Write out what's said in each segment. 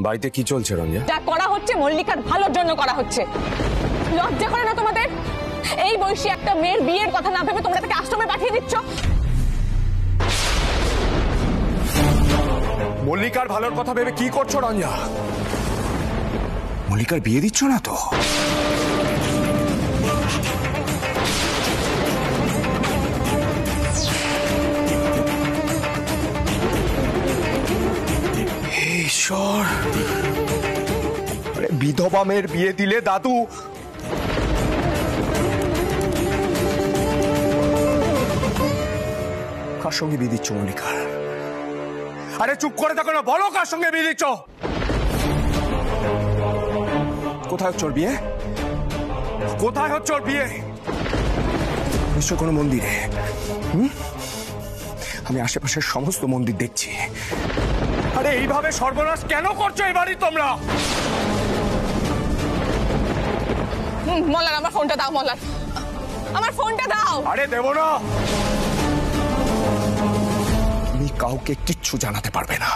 বাড়িতে কি চলছে রঞ্জা? যা করা হচ্ছে মল্লিকার ভালোর জন্য করা হচ্ছে। লজ্জা করে না তোমাদের? এই বয়সী একটা মেয়ের বিয়ের কথা না ভেবে তোমরা তাকে আশ্রমে পাঠিয়ে দিচ্ছ। মল্লিকার ভালোর কথা ভেবে কি করছো রঞ্জা? মল্লিকার বিয়ে দিচ্ছ না তো? ঈশ্বর, বিধবা মেয়ের বিয়ে দিলে দাদু কার সঙ্গে বিয়ে দিচ্ছ মল্লিকার? আরে চুপ করে থাকো না, বলো কার সঙ্গে বিয়ে দিচ্ছ? কোথায় হচ্ছে ওর বিয়ে? কোথায় হচ্ছে ওর বিয়ে? নিশ্চয় কোনো মন্দিরে। আমি আশেপাশের সমস্ত মন্দির দেখছি। আরে এইভাবে সর্বনাশ কেন করছো এই বাড়ি তোমরা? মোল্লার আমার ফোনটা দাও। মোল্লার আমার ফোনটা দাও। আরে দেবো না, তুমি কাউকে কিচ্ছু জানাতে পারবে না।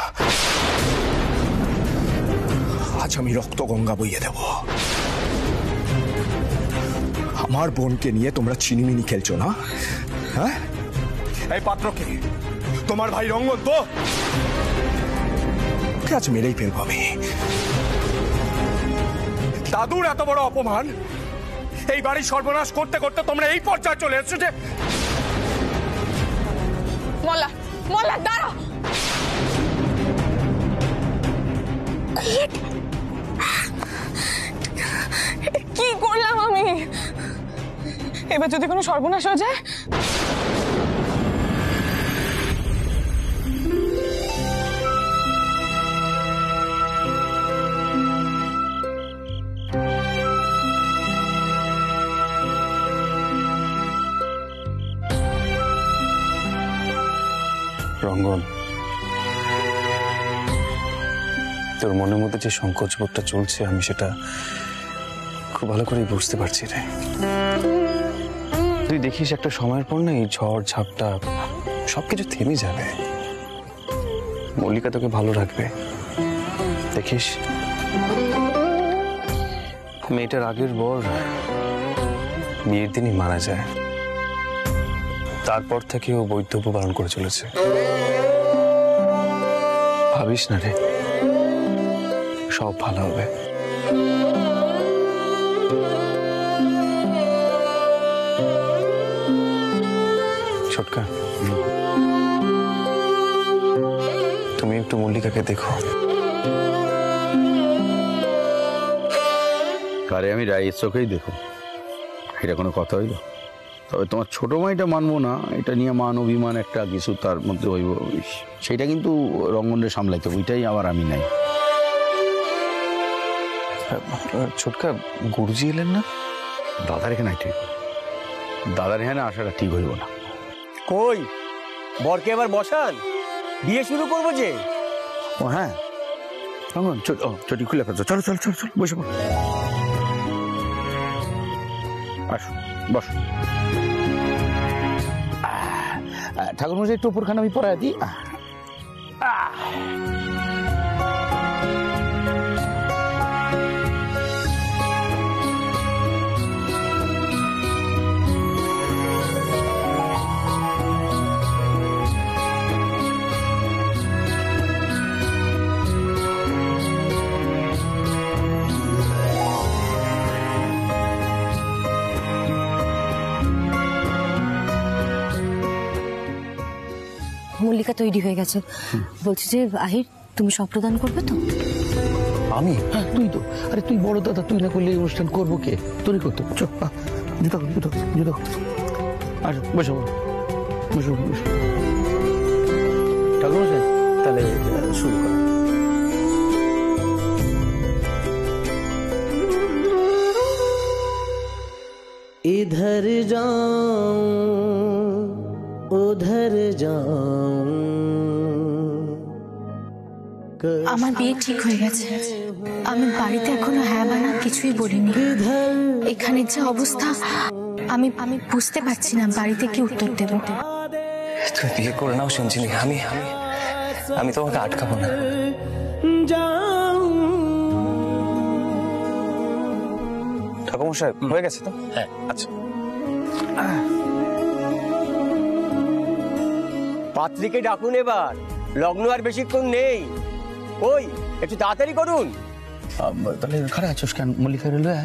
আজ আমি রক্ত গঙ্গা বইয়ে দেব। আমার বোনকে নিয়ে তোমরা চিনিমিনি খেলছো না? হ্যাঁ, এই পাত্রকে তোমার ভাই রঙ্গন তো? আজ মেরেই ফেলবো আমি। দাদুর এত বড় অপমান, এই বাড়ি সর্বনাশ করতে করতে তোমরা এই পর্যায়ে চলে এসেছো যে। মোল্লা, মোল্লা দাঁড়াও। কি করলাম আমি? এবার যদি কোনো সর্বনাশ হয়ে যায়? রঙ্গন, তোর মনের মধ্যে যে সংকোচ বোধটা চলছে আমি সেটা খুব ভালো করেই বুঝতে পারছি রে। তুই দেখিস একটা সময়ের পর না এই ঝড় ঝাপটা সবকিছু থেমে যাবে। মল্লিকা তোকে ভালো রাখবে, দেখিস। মেয়েটার আগের বর বিয়ের দিনই মারা যায়, তারপর থেকে ও বৈধব্য পালন করে চলেছে। ভাবিস না রে, সব ভালো হবে। ছোটকা, তুমি একটু মল্লিকাকে দেখো। আরে আমি রায়ের চোখেই দেখো, এটা কোনো কথা হইল? তবে তোমার ছোট মাইটা মানবো না, এটা নিয়ে মান অভিমান একটা কিছু তার মধ্যে হইব, সেটা কিন্তু রঙ্গনের সামলাইতে, ওইটাই আবার আমি নাই। ছোটকা, গুরুজি এলেন না? দাদার এখানে ঠিক, দাদার এখানে আসাটা ঠিক হইব না। কই বরকে এবার বসান, বিয়ে শুরু করবো যে। ও হ্যাঁ, রঙ্গন চটি খুলে ফেলছো, চলো চলো চলো চলো বসে পড়ো, আসো বস। ঠাকুর মশাই একটু উপরখানে আমি পড়াই দিই। মল্লিকা তৈরি হয়ে গেছে, বলছি যে আহির তুমি সম্প্রদান করবে তো? আমি? হ্যাঁ তুই তো, আরে তুই বড় দাদা, তুই না করলে এই অনুষ্ঠান করবো কে? তোরই করতো। চল জুতো জুতো জুতো, আসো বসো বসো বসো। ঠাকুর মশাই তাহলে শুরু কর। इधर जाऊं उधर जाऊं। আমার বিয়ে ঠিক হয়ে গেছে, আমি বাড়িতে এখনো হ্যাঁ বা না কিছুই বলিনি। এখানে যে অবস্থা আমি বুঝতে পারছি না বাড়িতে কি উত্তর দেব। তুমি বিয়ে করে নাও সঞ্জিনী, আমি তোমাকে আটকাবো না। जाऊं ঠাকুরমশাই হয়ে গেছে তো? হ্যাঁ। আচ্ছা। পাত্রীকে ডাকুন এবার, লগ্ন আর বেশিক্ষণ নেই। ওই একটু তাড়াতাড়ি করুন। তাহলে ঘরে আছোস কেন? মল্লিকা রেলওয়ে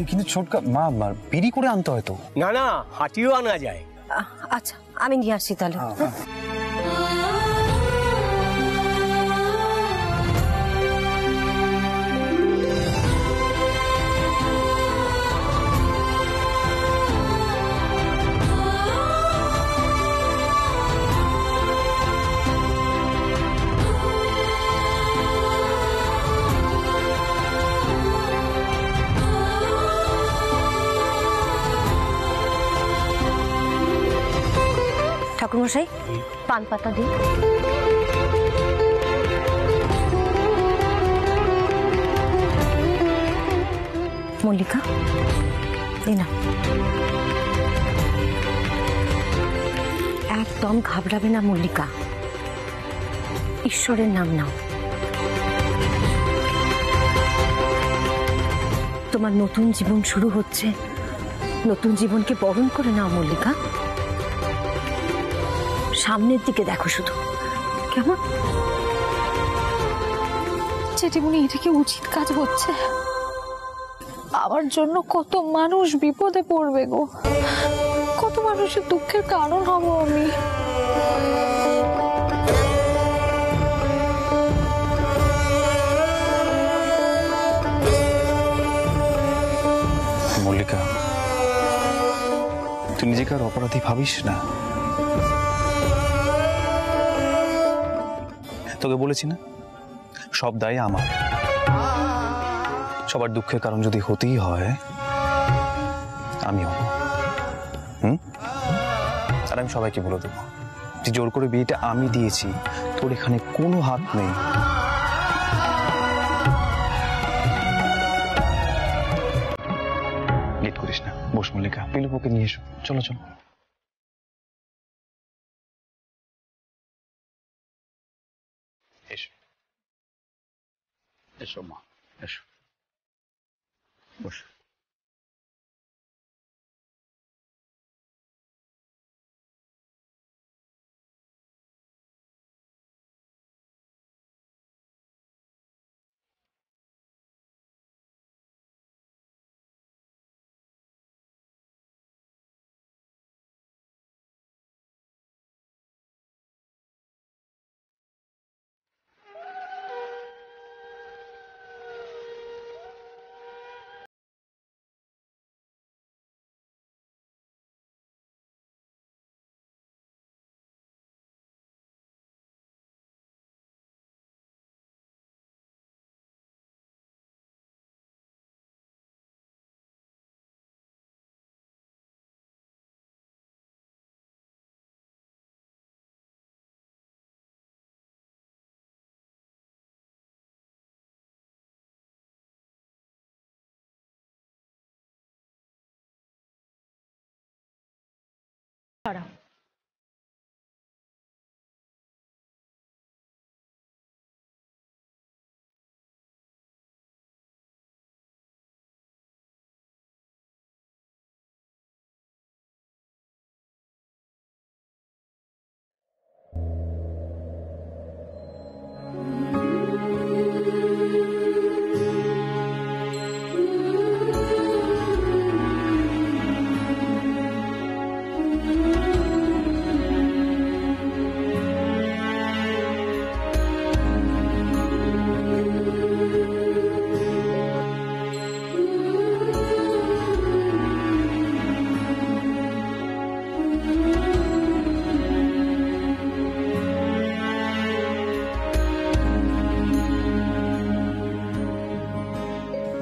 কিন্তু ছোটকা মা বিড়ি করে আনতে হয় তো। না না, হাঁটিও আনা যায়। আচ্ছা আমি নিয়ে আসছি তাহলে। ঠাকুরমশাই পান পাতা দিন। মল্লিকা এই না, একদম ঘাবড়াবে না মল্লিকা, ঈশ্বরের নাম নাও। তোমার নতুন জীবন শুরু হচ্ছে, নতুন জীবনকে বরণ করে নাও মল্লিকা। সামনের দিকে দেখো শুধু, কেমন? জেঠিমণি, এটা কি উচিত কাজ হচ্ছে? আমার জন্য কত মানুষ বিপদে পড়বে গো, কত মানুষের দুঃখের কারণ হব আমি। মল্লিকা, তুই নিজেকে আর অপরাধী ভাবিস না। তোকে বলেছি না, সব দায় আমার। সবার দুঃখের কারণ যদি হতেই হয়, আমি হব। আর আমি সবাইকে বলে দেবো যে জোর করে বিয়েটা আমি দিয়েছি, তোর এখানে কোনো হাত নেই। লেট করিস না, বস মল্লিকা, পিলুপুকে নিয়ে এসো। চলো চলো। এসো এসো মা, এসো, বস। দাঁড়াও।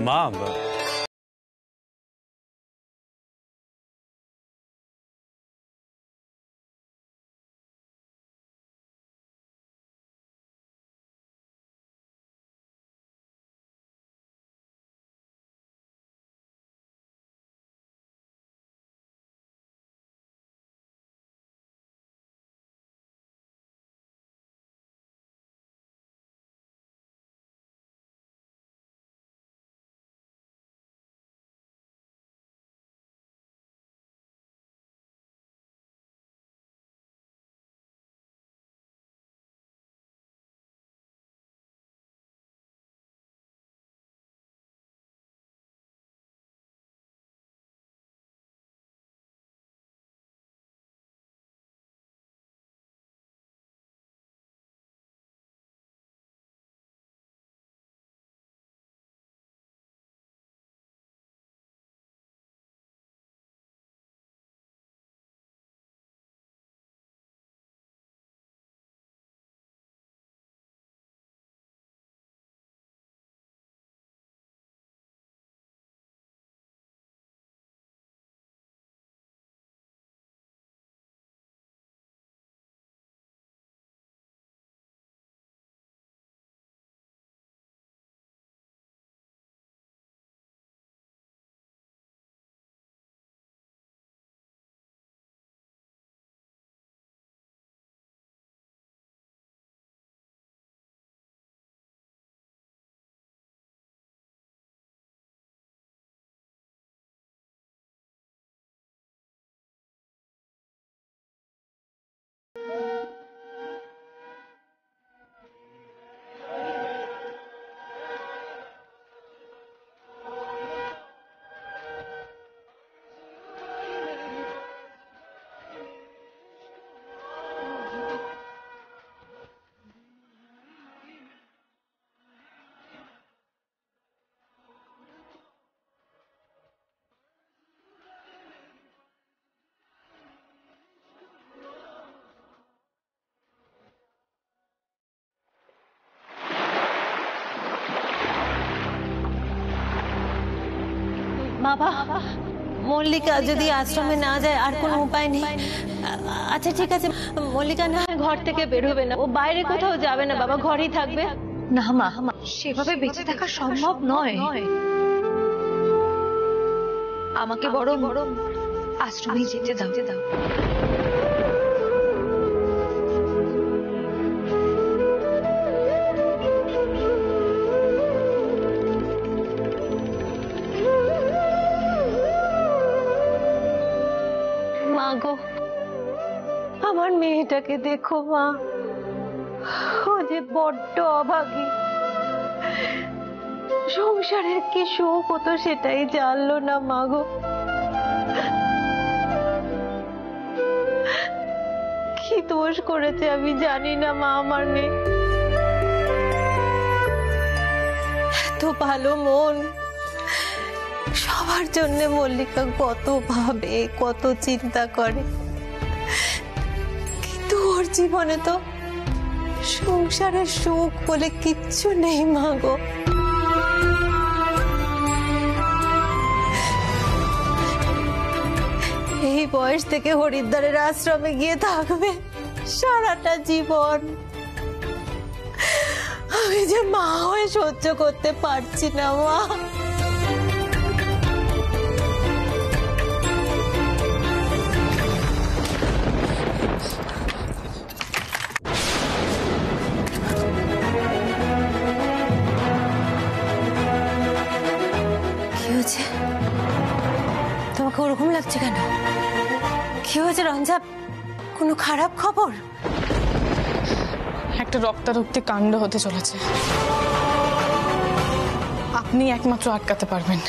মা বাবা, মল্লিকা যদি আশ্রমে না যায় আর কোনো উপায় নেই। আচ্ছা ঠিক আছে, মল্লিকা না হয় ঘর থেকে বেরোবে না, ও বাইরে কোথাও যাবে না বাবা, ঘরেই থাকবে। না মা, সেভাবে বেঁচে থাকা সম্ভব নয়। আমাকে বরং আশ্রমে যেতে দাও। মা গো, আমার মেয়েটাকে দেখো মা, ও যে বড্ড অভাগী, সংসারের কি সুখ হতো সেটাই জানলো না মা গো। কি দোষ করেছে আমি জানি না মা, আমার মেয়ে এত ভালো মন, সবার জন্য মল্লিকা কত ভাবে, কত চিন্তা করে, কিন্তু ওর জীবনে তো সংসারের সুখ বলে কিচ্ছু নেই মা গো। এই বয়স থেকে হরিদ্বারের আশ্রমে গিয়ে থাকবে সারাটা জীবন। আমি যে মা হয়ে সহ্য করতে পারছি না মা। কি হয়েছে? তোমাকে ওরকম লাগছে কেন? কি হয়েছে রঞ্জা? কোনো খারাপ খবর? একটা রক্তারক্তি কাণ্ড হতে চলেছে, আপনি একমাত্র আটকাতে পারবেন।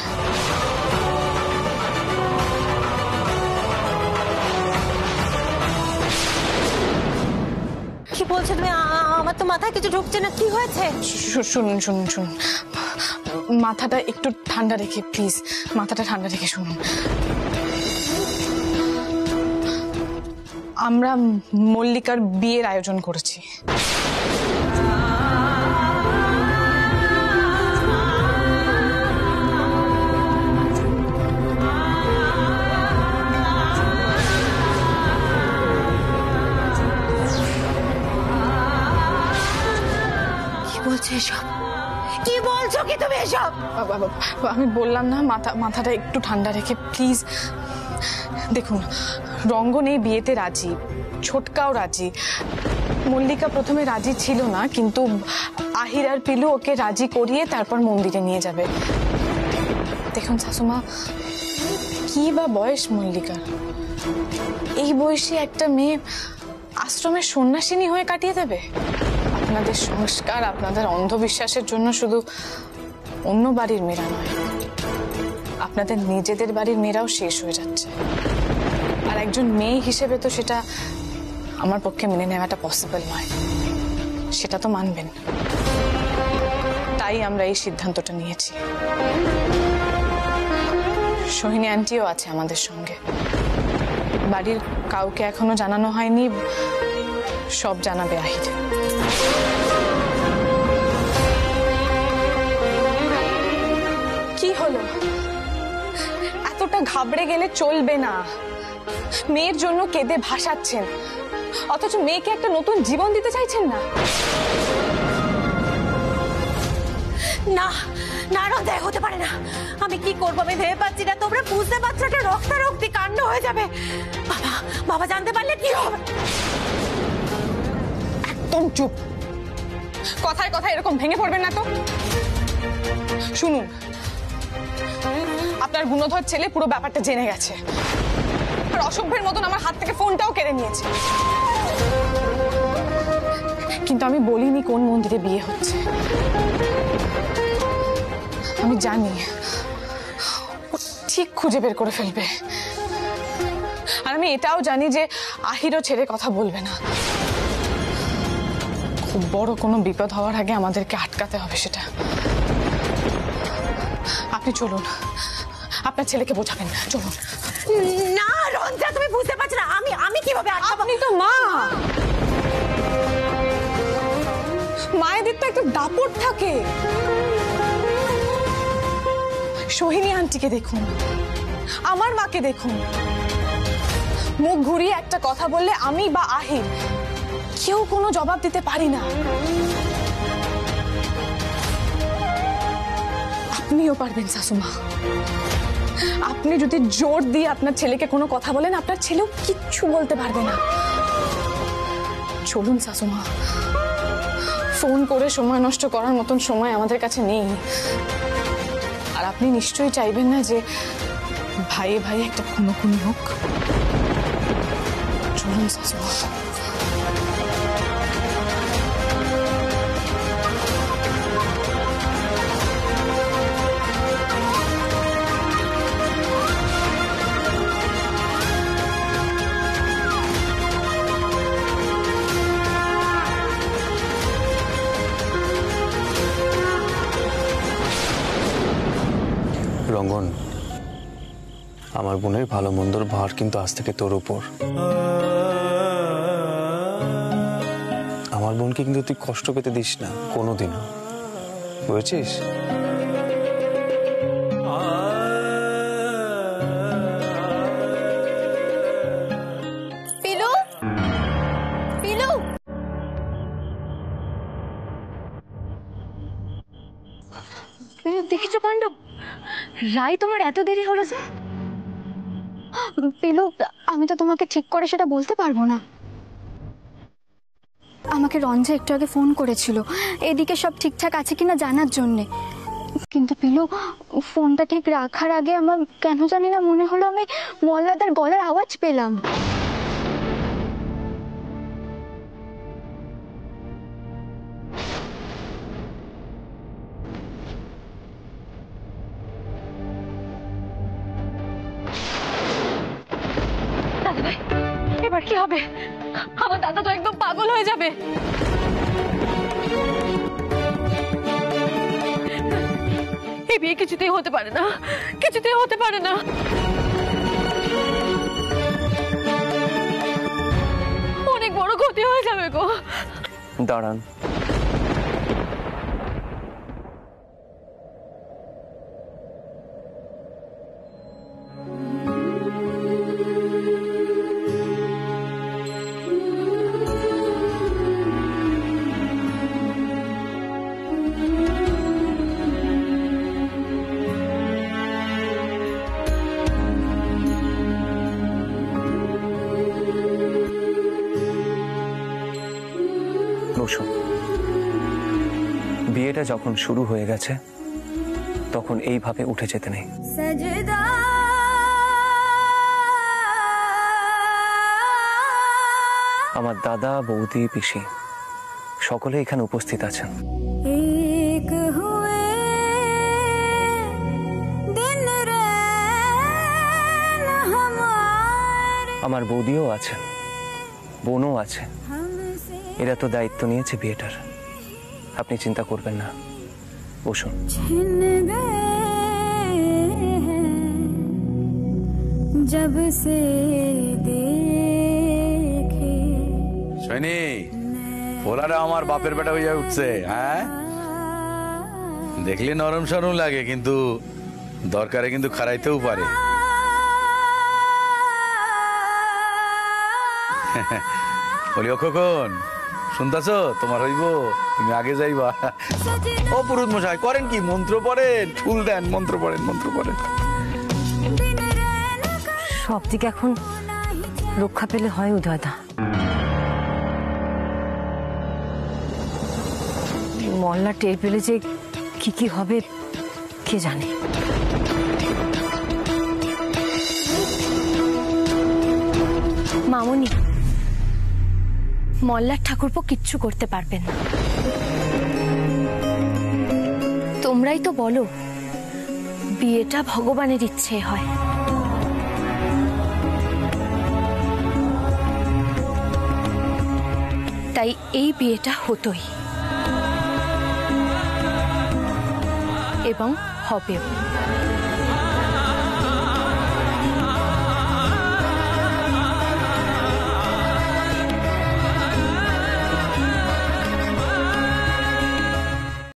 কি বলছো তুমি? আমার তো মাথায় কিছু ঢুকছে না। কি হয়েছে? শুনুন, মাথাটা একটু ঠান্ডা রেখে, প্লিজ মাথাটা ঠান্ডা রেখে শুনুন। আমরা মল্লিকার বিয়ের আয়োজন করেছি। কি বলছো এসব? কি বলছো কি তুমি এসব? আমি বললাম না, মাথাটা একটু ঠান্ডা রেখে প্লিজ। দেখুন, রঙ্গন এই বিয়েতে রাজি, ছোটকাও রাজি। মল্লিকা প্রথমে রাজি ছিল না, কিন্তু আহির আর পিলু ওকে রাজি করিয়ে তারপর মন্দিরে নিয়ে যাবে। দেখুন শাশুমা, কি বা বয়স মল্লিকার? এই বয়সে একটা মেয়ে আশ্রমের সন্ন্যাসিনী হয়ে কাটিয়ে দেবে? আপনাদের সংস্কার, আপনাদের অন্ধবিশ্বাসের জন্য শুধু অন্য বাড়ির মেয়েরা নয়, আপনাদের নিজেদের বাড়ির মেয়েরাও শেষ হয়ে যাচ্ছে। আর একজন মেয়ে হিসেবে তো সেটা আমার পক্ষে মেনে নেওয়াটা পসিবল নয়, সেটা তো মানবেন। তাই আমরা এই সিদ্ধান্তটা নিয়েছি। সোহিনী আন্টিও আছে আমাদের সঙ্গে। বাড়ির কাউকে এখনো জানানো হয়নি, সব জানাবে আহির। কি হলো? এতটা ঘাবড়ে গেলে চলবে না। মেয়ের জন্য কেঁদে ভাসাচ্ছেন, অথচ মেয়েকে একটা নতুন জীবন দিতে চাইছেন না। না না রঞ্জা, হতে পারে না। আমি কি করবো আমি ভেবে পাচ্ছি না। তোমরা বুঝতে পারছো একটা রক্তারক্তি কাণ্ড হয়ে যাবে। বাবা জানতে পারলে কি হবে? একদম চুপ, কথায় কথায় এরকম ভেঙে পড়বেন না তো। শুনুন, আপনার গুণধর ছেলে পুরো ব্যাপারটা জেনে গেছে, আর অসভ্যের মতন আমার হাত থেকে ফোনটাও কেড়ে নিয়েছে। কিন্তু আমি বলিনি কোন মন্দিরে বিয়ে হচ্ছে। আমি জানি ও ঠিক খুঁজে বের করে ফেলবে, আর আমি এটাও জানি যে আহিরও ছেড়ে কথা বলবে না। খুব বড় কোনো বিপদ হওয়ার আগে আমাদেরকে আটকাতে হবে সেটা। আপনি চলুন, আপনার ছেলেকে বোঝাবেন না, চলুন। না রঞ্জা, তুমি বুঝতে পারছো না আমি কিভাবে আটকাবো? আপনি তো মা, মায়েদের তো একটা দাপট থাকে। সোহিনী আন্টিকে দেখুন, আমার মাকে দেখুন, মুখ ঘুরিয়ে একটা কথা বললে আমি বা আহির কেউ কোনো জবাব দিতে পারি না। আপনিও পারবেন শাশুমা। আপনি যদি জোর দিয়ে আপনার ছেলেকে কোনো কথা বলেন, আপনার ছেলেও কিচ্ছু বলতে পারবে না। চলুন শাশুমা, ফোন করে সময় নষ্ট করার মতন সময় আমাদের কাছে নেই। আর আপনি নিশ্চয়ই চাইবেন না যে ভাইয়ে ভাইয়ে একটা খুনোখুনি হোক। চলুন শাশুমা। রঙ্গন, আমার বোনের ভালো মন্দর ভার কিন্তু আজ থেকে তোর উপর। আমার বোনকে কিন্তু তুই কষ্ট পেতে দিস না কোনোদিনও, বুঝেছিস? পিলু, পিলু, দেখেছো পাণ্ডব, রাই তোমার এত দেরি হলো যে? পিলু, আমি তো তোমাকে ঠিক করে সেটা বলতে পারবো না। আমাকে রঞ্জা একটু আগে ফোন করেছিল এদিকে সব ঠিকঠাক আছে কিনা জানার জন্যে, কিন্তু পিলু ফোনটা ঠিক রাখার আগে আমার কেন জানি না মনে হলো আমি মল্লাদার গলার আওয়াজ পেলাম। এবার কি হবে? আমার দাদা তো একদম পাগল হয়ে যাবে। এই বিয়ে কিছুতেই হতে পারে না, কিছুতেই হতে পারে না। অনেক বড় ক্ষতি হয়ে যাবে গো। দাঁড়ান, বিয়েটা যখন শুরু হয়ে গেছে তখন এইভাবে উঠে যেতে নেই। আমার দাদা, বৌদি, পিসি সকলে এখানে উপস্থিত আছেন। আমার বৌদিও আছেন, বোনও আছে। এরা তো দায়িত্ব নিয়েছে বিয়েটার, আপনি চিন্তা করবেন না। বসুন। শোনি, পোলাটা আমার বাপের বেটা হইয়া উঠছে। হ্যাঁ, দেখলে নরম সরম লাগে, কিন্তু দরকারে কিন্তু খারাইতেও পারে। বলি ও খোকন, শুনতাছো? তোমার হইব, তুমি আগে যাইবা। ও পুরুত মশাই করেন কি? মন্ত্র পড়েন, ফুল দেন, মন্ত্র পড়েন, মন্ত্র পড়েন। সব দিকে এখন রক্ষা পেলে হয় উদয়দা। মল্লা টের পেলে যে কি কি হবে কে জানে। মামুনি, মল্লার ঠাকুরপো কিচ্ছু করতে পারবেন না। তোমরাই তো বলো বিয়েটা ভগবানের ইচ্ছে হয়। তাই এই বিয়েটা হতোই এবং হবেও।